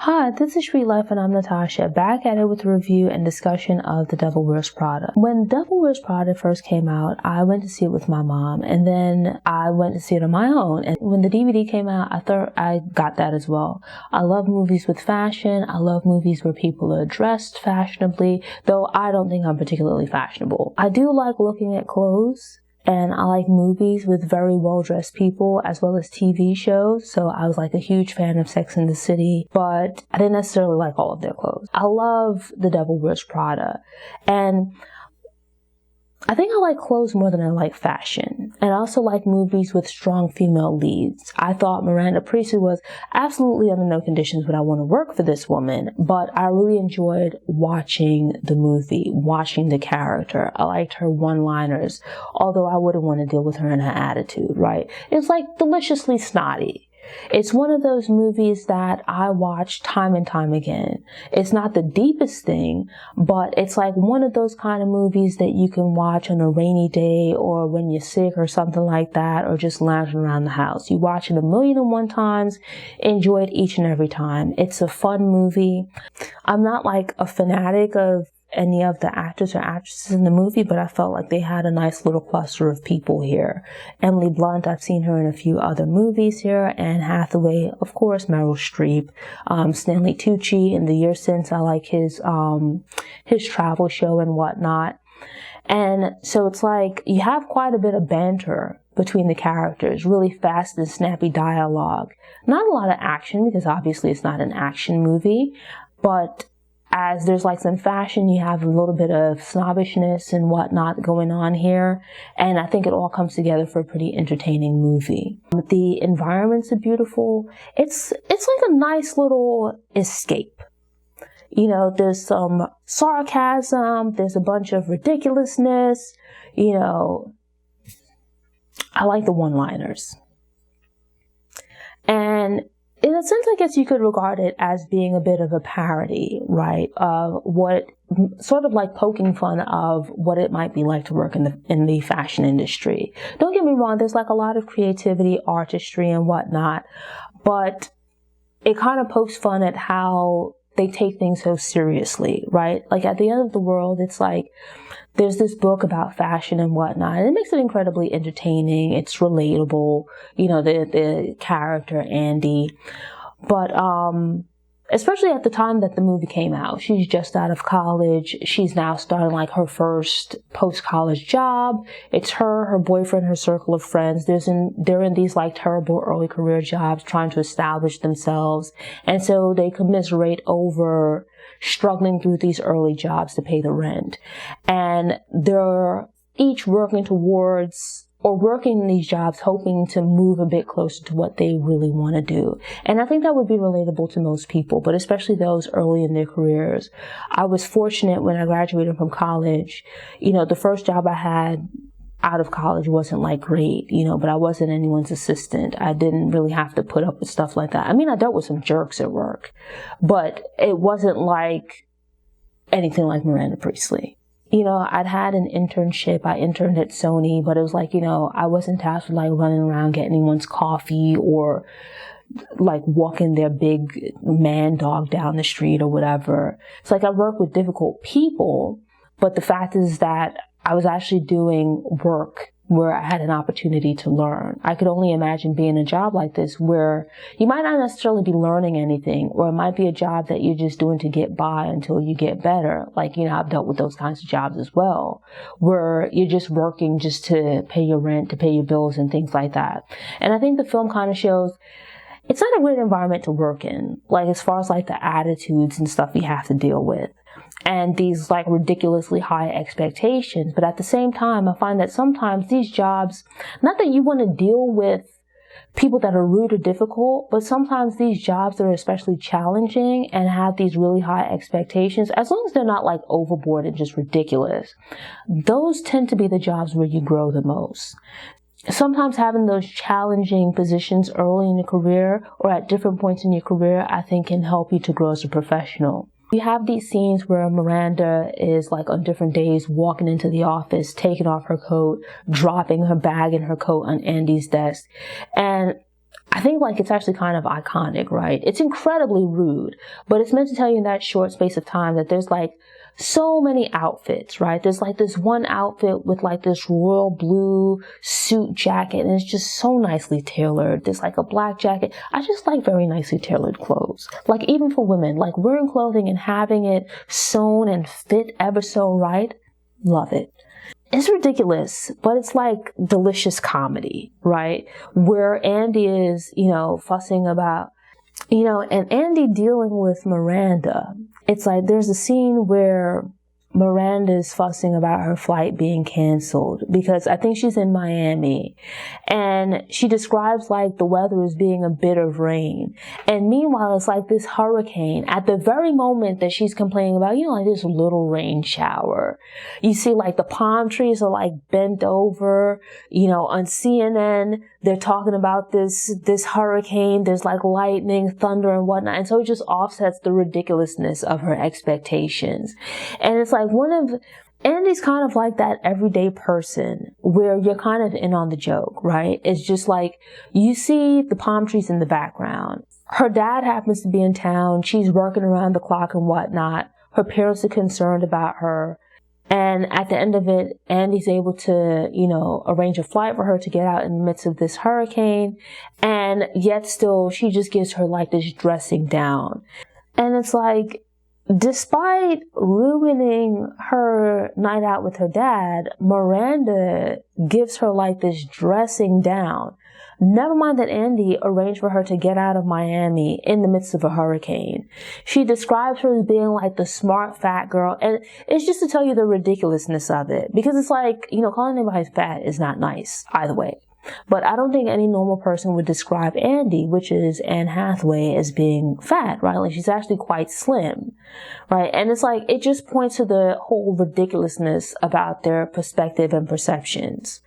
Hi, this is Street Life and I'm Natasha, back at it with a review and discussion of The Devil Wears Prada. When Devil Wears Prada first came out, I went to see it with my mom, and then I went to see it on my own. And when the DVD came out, I thought I got that as well. I love movies with fashion. I love movies where people are dressed fashionably, though I don't think I'm particularly fashionable. I do like looking at clothes. And I like movies with very well-dressed people as well as TV shows. So I was like a huge fan of Sex and the City, but I didn't necessarily like all of their clothes. I love The Devil Wears Prada. And I think I like clothes more than I like fashion. And I also like movies with strong female leads. I thought Miranda Priestly was absolutely under no conditions would I want to work for this woman, but I really enjoyed watching the movie, watching the character. I liked her one-liners, although I wouldn't want to deal with her and her attitude, right? It's like deliciously snotty. It's one of those movies that I watch time and time again. It's not the deepest thing, but it's like one of those kind of movies that you can watch on a rainy day or when you're sick or something like that, or just lounging around the house. You watch it 1,000,001 times, enjoy it each and every time. It's a fun movie. I'm not like a fanatic of any of the actors or actresses in the movie, but I felt like they had a nice little cluster of people here. Emily Blunt, I've seen her in a few other movies here. Anne Hathaway, of course, Meryl Streep, Stanley Tucci. In the years since, I like his travel show and whatnot. And so it's like you have quite a bit of banter between the characters, really fast and snappy dialogue. Not a lot of action, because obviously it's not an action movie, but as there's like some fashion, you have a little bit of snobbishness and whatnot going on here. And I think it all comes together for a pretty entertaining movie. The environments are beautiful. It's like a nice little escape. You know, there's some sarcasm. There's a bunch of ridiculousness. You know, I like the one-liners. And in a sense, I guess you could regard it as being a bit of a parody, right? Of what, sort of like poking fun of what it might be like to work in the fashion industry. Don't get me wrong, there's like a lot of creativity, artistry, and whatnot, but it kind of pokes fun at how they take things so seriously, right? Like at the end of the world, it's like there's this book about fashion and whatnot, and it makes it incredibly entertaining. It's relatable, you know, the character, Andy. But, especially at the time that the movie came out, she's just out of college. She's now starting like her first post-college job. It's her boyfriend, her circle of friends. They're in these like terrible early career jobs trying to establish themselves. And so they commiserate over struggling through these early jobs to pay the rent. And they're each working in these jobs, hoping to move a bit closer to what they really want to do. And I think that would be relatable to most people, but especially those early in their careers. I was fortunate when I graduated from college. You know, the first job I had out of college wasn't like great, you know, but I wasn't anyone's assistant. I didn't really have to put up with stuff like that. I mean, I dealt with some jerks at work, but it wasn't like anything like Miranda Priestly. You know, I'd had an internship. I interned at Sony, but it was like, you know, I wasn't tasked with like running around getting anyone's coffee or like walking their big man dog down the street or whatever. It's like I worked with difficult people, but the fact is that I was actually doing work where I had an opportunity to learn. I could only imagine being in a job like this where you might not necessarily be learning anything, or it might be a job that you're just doing to get by until you get better. Like, you know, I've dealt with those kinds of jobs as well, where you're just working just to pay your rent, to pay your bills and things like that. And I think the film kind of shows it's not a great environment to work in, like as far as like the attitudes and stuff you have to deal with. And these like ridiculously high expectations. But at the same time, I find that sometimes these jobs, not that you want to deal with people that are rude or difficult, but sometimes these jobs that are especially challenging and have these really high expectations, as long as they're not like overboard and just ridiculous, those tend to be the jobs where you grow the most. Sometimes having those challenging positions early in your career or at different points in your career, I think can help you to grow as a professional. You have these scenes where Miranda is like on different days walking into the office, taking off her coat, dropping her bag and her coat on Andy's desk. And I think like it's actually kind of iconic, right? It's incredibly rude, but it's meant to tell you in that short space of time that there's like so many outfits, right? There's like this one outfit with like this royal blue suit jacket, and it's just so nicely tailored. There's like a black jacket. I just like very nicely tailored clothes. Like even for women, like wearing clothing and having it sewn and fit ever so right. Love it. It's ridiculous, but it's like delicious comedy, right? Where Andy is, fussing about, and Andy dealing with Miranda. It's like there's a scene where Miranda is fussing about her flight being canceled because I think she's in Miami, and she describes like the weather as being a bit of rain. And meanwhile, it's like this hurricane at the very moment that she's complaining about, like this little rain shower. You see like the palm trees are like bent over, on CNN, they're talking about this hurricane. There's like lightning, thunder and whatnot. And so it just offsets the ridiculousness of her expectations. And it's like Andy's kind of like that everyday person where you're kind of in on the joke, right? It's just like you see the palm trees in the background. Her dad happens to be in town. She's working around the clock and whatnot. Her parents are concerned about her. And at the end of it, Andy's able to, arrange a flight for her to get out in the midst of this hurricane. And yet still, she just gives her like this dressing down. And it's like, despite ruining her night out with her dad, Miranda gives her like this dressing down. Never mind that Andy arranged for her to get out of Miami in the midst of a hurricane. She describes her as being like the smart fat girl. And it's just to tell you the ridiculousness of it. Because it's like, calling anybody fat is not nice either way. But I don't think any normal person would describe Andy, which is Anne Hathaway, as being fat, right? Like she's actually quite slim, right? And it's like, it just points to the whole ridiculousness about their perspective and perceptions.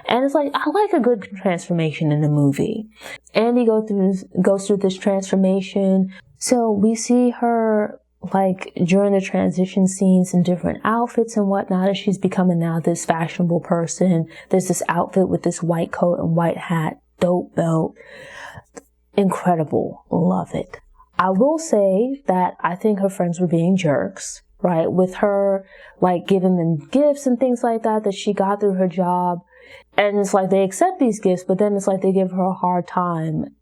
And it's like, I like a good transformation in a movie. Andy goes through this transformation. So we see her like during the transition scenes in different outfits and whatnot, as she's becoming now this fashionable person. There's this outfit with this white coat and white hat, dope belt. Incredible. Love it. I will say that I think her friends were being jerks, right? With her like giving them gifts and things like that she got through her job. And it's like they accept these gifts, but then it's like they give her a hard time,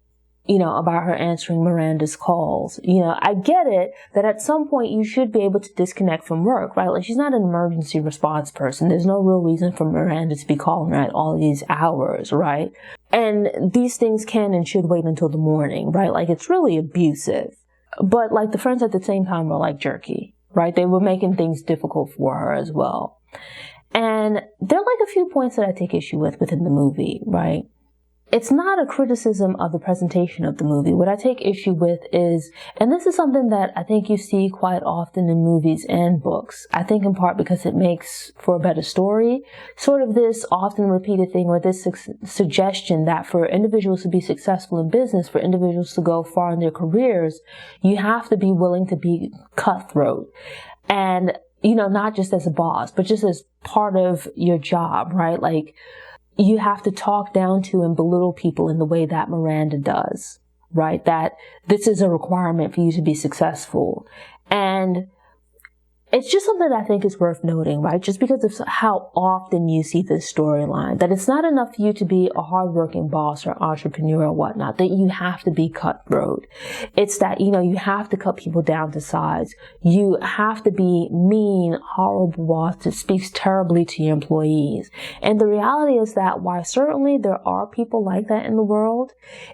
about her answering Miranda's calls. I get it that at some point you should be able to disconnect from work, right? Like she's not an emergency response person. There's no real reason for Miranda to be calling her at all these hours, right? And these things can and should wait until the morning, right? Like it's really abusive. But like the friends at the same time were like jerky, right? They were making things difficult for her as well. And there are like a few points that I take issue with within the movie, right? It's not a criticism of the presentation of the movie. What I take issue with is, and this is something that I think you see quite often in movies and books, I think in part because it makes for a better story, sort of this often repeated thing or this suggestion that for individuals to be successful in business, for individuals to go far in their careers, you have to be willing to be cutthroat. And, not just as a boss, but just as part of your job, right? Like, you have to talk down to and belittle people in the way that Miranda does, right? That this is a requirement for you to be successful. And it's just something that I think is worth noting, right? Just because of how often you see this storyline, that it's not enough for you to be a hardworking boss or entrepreneur or whatnot, that you have to be cutthroat. It's that, you have to cut people down to size. You have to be mean, horrible boss that speaks terribly to your employees. And the reality is that while certainly there are people like that in the world,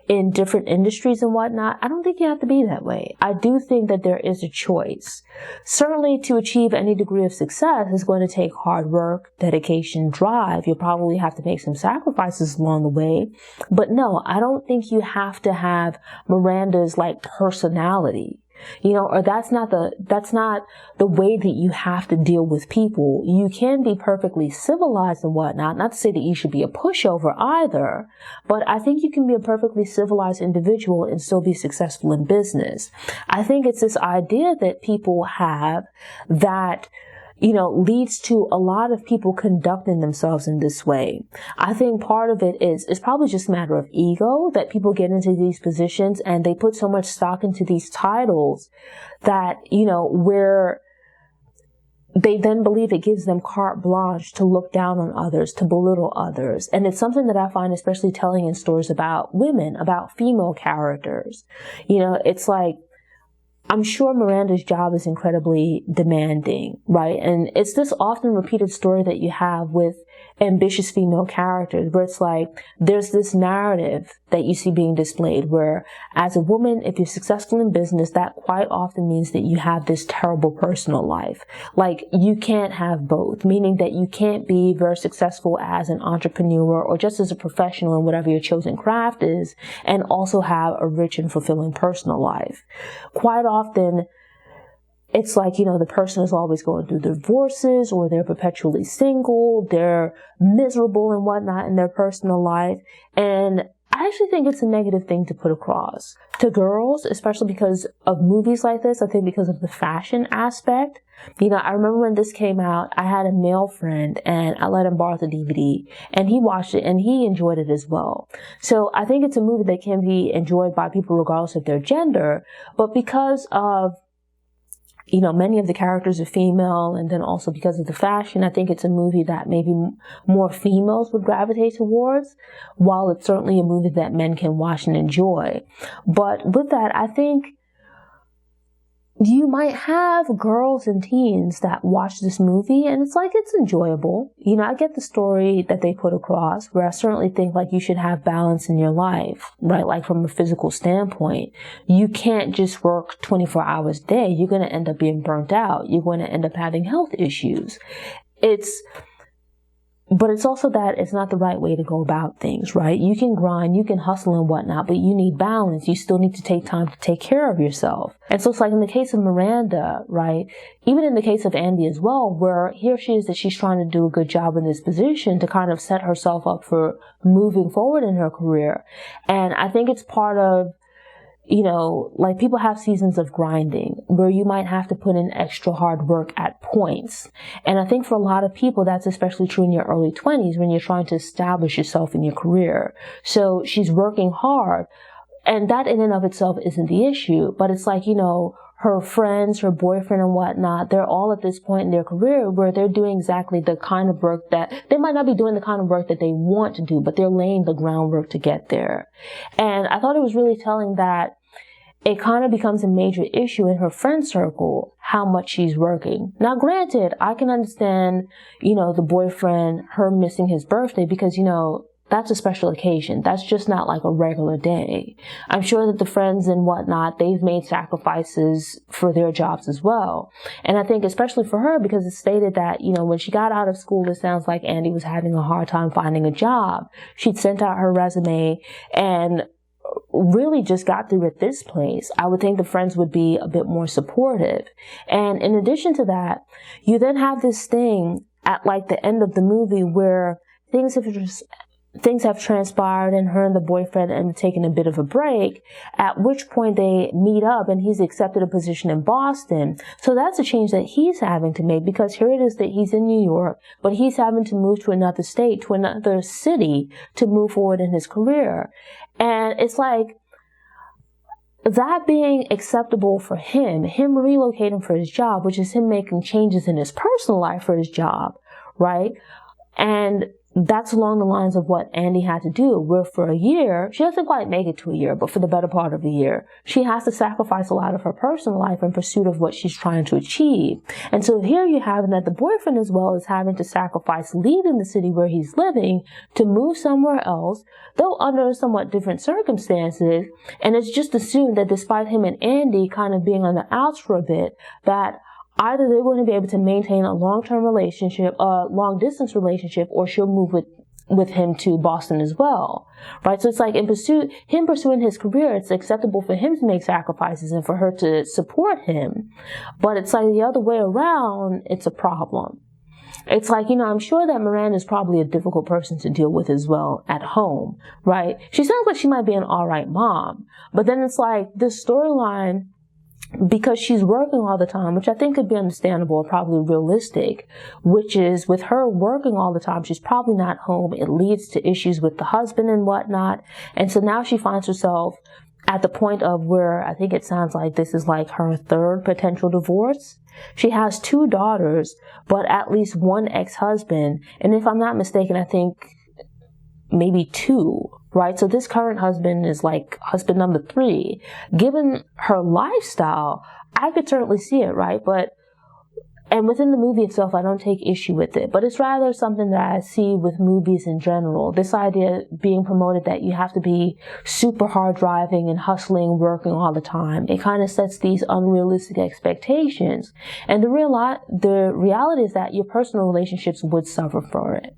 in different industries and whatnot, I don't think you have to be that way. I do think that there is a choice. Certainly to achieve any degree of success is going to take hard work, dedication, drive. You'll probably have to make some sacrifices along the way. But no, I don't think you have to have Miranda's like personality. Or that's not the way that you have to deal with people. You can be perfectly civilized and whatnot. Not to say that you should be a pushover either, but I think you can be a perfectly civilized individual and still be successful in business. I think it's this idea that people have that leads to a lot of people conducting themselves in this way. I think part of it is probably just a matter of ego, that people get into these positions and they put so much stock into these titles that, where they then believe it gives them carte blanche to look down on others, to belittle others. And it's something that I find especially telling in stories about women, about female characters. It's like, I'm sure Miranda's job is incredibly demanding, right? And it's this often repeated story that you have with ambitious female characters, where it's like there's this narrative that you see being displayed where, as a woman, if you're successful in business, that quite often means that you have this terrible personal life. Like, you can't have both, meaning that you can't be very successful as an entrepreneur or just as a professional in whatever your chosen craft is, and also have a rich and fulfilling personal life. Quite often, it's like, the person is always going through divorces, or they're perpetually single, they're miserable and whatnot in their personal life. And I actually think it's a negative thing to put across to girls, especially because of movies like this. I think because of the fashion aspect. I remember when this came out, I had a male friend and I let him borrow the DVD, and he watched it and he enjoyed it as well. So I think it's a movie that can be enjoyed by people regardless of their gender, but because of many of the characters are female, and then also because of the fashion, I think it's a movie that maybe more females would gravitate towards, while it's certainly a movie that men can watch and enjoy. But with that, I think you might have girls and teens that watch this movie and it's like, it's enjoyable. I get the story that they put across, where I certainly think like you should have balance in your life, right? Like from a physical standpoint, you can't just work 24 hours a day. You're going to end up being burnt out. You're going to end up having health issues. But it's also that it's not the right way to go about things, right? You can grind, you can hustle and whatnot, but you need balance. You still need to take time to take care of yourself. And so it's like in the case of Miranda, right? Even in the case of Andy as well, where here she is that she's trying to do a good job in this position to kind of set herself up for moving forward in her career. And I think it's part of, like people have seasons of grinding where you might have to put in extra hard work at points. And I think for a lot of people, that's especially true in your early 20s when you're trying to establish yourself in your career. So she's working hard, and that in and of itself isn't the issue, but it's like, her friends, her boyfriend and whatnot, they're all at this point in their career where they're doing exactly the kind of work that they might not be doing, the kind of work that they want to do, but they're laying the groundwork to get there. And I thought it was really telling that it kind of becomes a major issue in her friend circle, how much she's working. Now, granted, I can understand, the boyfriend, her missing his birthday because, that's a special occasion. That's just not like a regular day. I'm sure that the friends and whatnot, they've made sacrifices for their jobs as well. And I think especially for her, because it's stated that, when she got out of school, it sounds like Andy was having a hard time finding a job. She'd sent out her resume and really just got through at this place. I would think the friends would be a bit more supportive. And in addition to that, you then have this thing at like the end of the movie where things have transpired and her and the boyfriend end up taking a bit of a break, at which point they meet up and he's accepted a position in Boston. So that's a change that he's having to make, because here it is that he's in New York, but he's having to move to another state, to another city to move forward in his career. And it's like, that being acceptable for him relocating for his job, which is him making changes in his personal life for his job, right? And that's along the lines of what Andy had to do, where for a year, she doesn't quite make it to a year, but for the better part of a year, she has to sacrifice a lot of her personal life in pursuit of what she's trying to achieve. And so here you have that the boyfriend as well is having to sacrifice leaving the city where he's living to move somewhere else, though under somewhat different circumstances. And it's just assumed that despite him and Andy kind of being on the outs for a bit, that either they're going to be able to maintain a long-term relationship, a long-distance relationship, or she'll move with him to Boston as well, right? So it's like him pursuing his career, it's acceptable for him to make sacrifices and for her to support him. But it's like the other way around, it's a problem. It's like, I'm sure that Miranda is probably a difficult person to deal with as well at home, right? She sounds like she might be an all right mom, but then it's like this storyline because she's working all the time, which I think could be understandable, probably realistic, which is with her working all the time, she's probably not home. It leads to issues with the husband and whatnot. And so now she finds herself at the point of where I think it sounds like this is like her third potential divorce. She has 2 daughters, but at least one ex-husband. And if I'm not mistaken, I think maybe 2, right? So this current husband is like husband number 3. Given her lifestyle, I could certainly see it, right? And within the movie itself, I don't take issue with it, but it's rather something that I see with movies in general. This idea being promoted that you have to be super hard driving and hustling, working all the time. It kind of sets these unrealistic expectations. And the reality is that your personal relationships would suffer for it.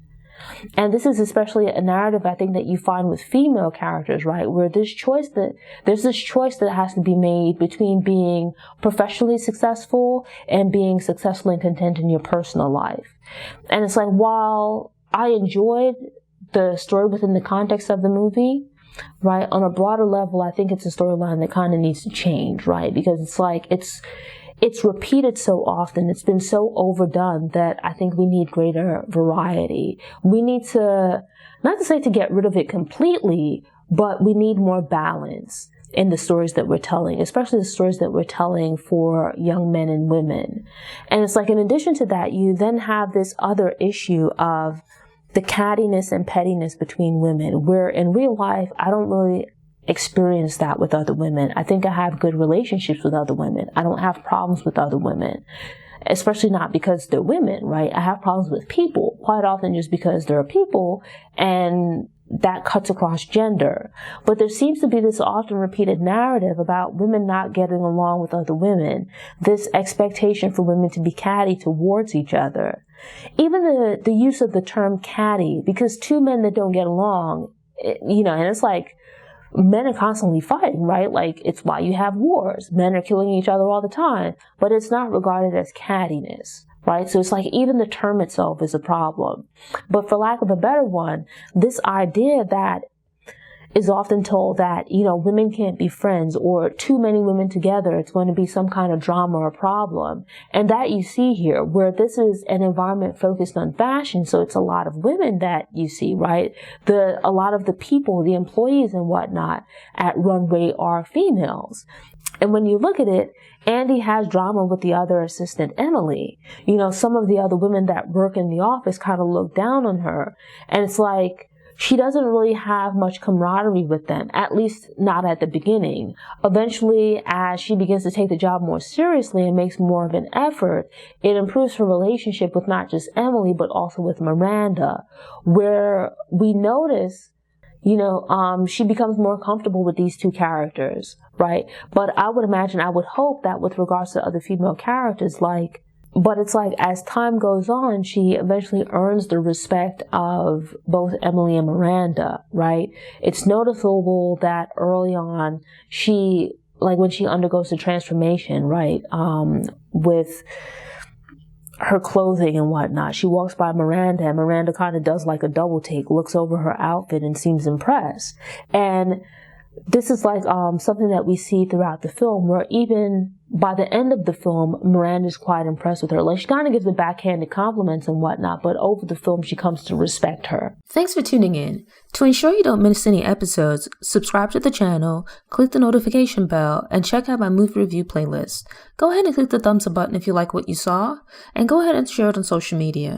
And this is especially a narrative I think that you find with female characters, right? Where there's this choice that has to be made between being professionally successful and being successful and content in your personal life. And it's like, while I enjoyed the story within the context of the movie, right, on a broader level, I think it's a storyline that kind of needs to change, right? Because it's like, it's repeated so often. It's been so overdone that I think we need greater variety. We need to, not to say to get rid of it completely, but we need more balance in the stories that we're telling, especially the stories that we're telling for young men and women. And it's like, in addition to that, you then have this other issue of the cattiness and pettiness between women, where in real life, I don't really experience that with other women. I think I have good relationships with other women. I don't have problems with other women, especially not because they're women, right? I have problems with people quite often just because they're people, and that cuts across gender. But there seems to be this often repeated narrative about women not getting along with other women, this expectation for women to be catty towards each other. Even the use of the term catty, because 2 men that don't get along, and it's like, men are constantly fighting, right? Like, it's why you have wars. Men are killing each other all the time, but it's not regarded as cattiness, right? So it's like, even the term itself is a problem. But for lack of a better one, this idea that is often told that, women can't be friends, or too many women together, it's going to be some kind of drama or problem. And that you see here, where this is an environment focused on fashion, so it's a lot of women that you see, right? A lot of the people, the employees and whatnot at Runway are females. And when you look at it, Andy has drama with the other assistant, Emily. Some of the other women that work in the office kind of look down on her. And it's like, she doesn't really have much camaraderie with them, at least not at the beginning. Eventually, as she begins to take the job more seriously and makes more of an effort, it improves her relationship with not just Emily, but also with Miranda, where we notice, she becomes more comfortable with these 2 characters, right? But I would hope that with regards to other female characters, but it's like, as time goes on, she eventually earns the respect of both Emily and Miranda, right? It's noticeable that early on, when she undergoes the transformation, right, with her clothing and whatnot, she walks by Miranda, and Miranda kind of does like a double take, looks over her outfit and seems impressed. And this is like something that we see throughout the film, where even by the end of the film, Miranda's quite impressed with her. Like, she kind of gives the backhanded compliments and whatnot, but over the film, she comes to respect her. Thanks for tuning in. To ensure you don't miss any episodes, subscribe to the channel, click the notification bell, and check out my movie review playlist. Go ahead and click the thumbs up button if you like what you saw, and go ahead and share it on social media.